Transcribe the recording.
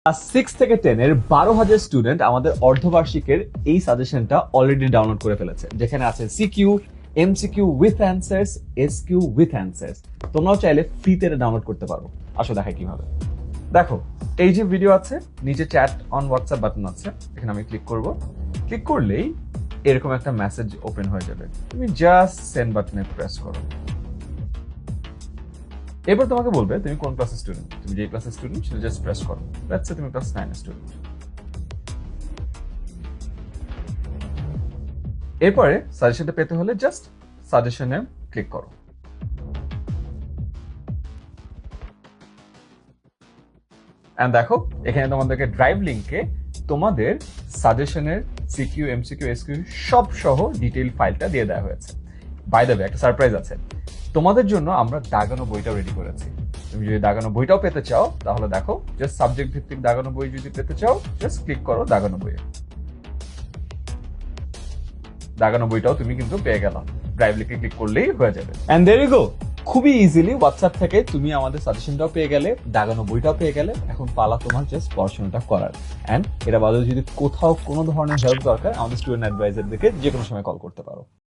Class 6 থেকে 10 এর 12,000 student আমাদের অর্ধবার্ষিকের এই সাজেশনটা অলরেডি ডাউনলোড করে ফেলেছে, যেখানে আছে CQ, MCQ with answers, SQ with answers. তোমরাও চাইলে ফ্রিতে দেখাই করতে পারো। আসো দেখাই কিভাবে। দেখো, এই যে ভিডিও আছে, নিচে চ্যাট অন হোয়াটসঅ্যাপ বাটন আছে, এখানে আমি ক্লিক করব। ক্লিক করলেই এরকম একটা মেসেজ ওপেন হয়ে যাবে। তুমি জাস্ট সেন্ড বাটনে প্রেস করো। এবার তোমাকে বলবে তুমি কোন ক্লাসের স্টুডেন্ট। তুমি যে ক্লাসের স্টুডেন্ট সেটা জাস্ট প্রেস করো। লেটস সে তুমি ক্লাস 9 এর স্টুডেন্ট। এরপরে সাজেশনটা পেতে হলে জাস্ট সাজেশনে ক্লিক করো। এন্ড দেখো, এখানে তোমাদেরকে ড্রাইভ লিংকে তোমাদের সাজেশনের সিকিউ, এমসিকিউ, এসকিউ সব সহ ডিটেইল ফাইলটা দিয়ে দেওয়া হয়েছে। বাই দ্য ওয়ে, একটা সারপ্রাইজ আছে তোমাদের জন্য। আমরা দাগানো বইটাও রেডি করেছি। তুমি যদি দাগানো বইটাও পেতে চাও তাহলে দেখো, জাস্ট সাবজেক্ট ভিত্তিক দাগানো বই যদি পেতে চাও জাস্ট ক্লিক করো দাগানো বইয়ে। দাগানো বইটাও তুমি কিন্তু পেয়ে গেলাম। ড্রাইভ লিংকে ক্লিক করলেই হয়ে যাবে। And there you go. খুবই ইজিলি হোয়াটসঅ্যাপ থেকে তুমি আমাদের সাজেশনটাও পেয়ে গেলে, দাগানো বইটাও পেয়ে গেলে। এখন পালা তোমার জাস্ট পড়াশোনাটা করার। এন্ড এটা বাদে যদি কোথাও কোনো ধরনের হেল্প দরকার, আমাদের স্টুডেন্ট অ্যাডভাইজারদেরকে যে কোনো সময় কল করতে পারো।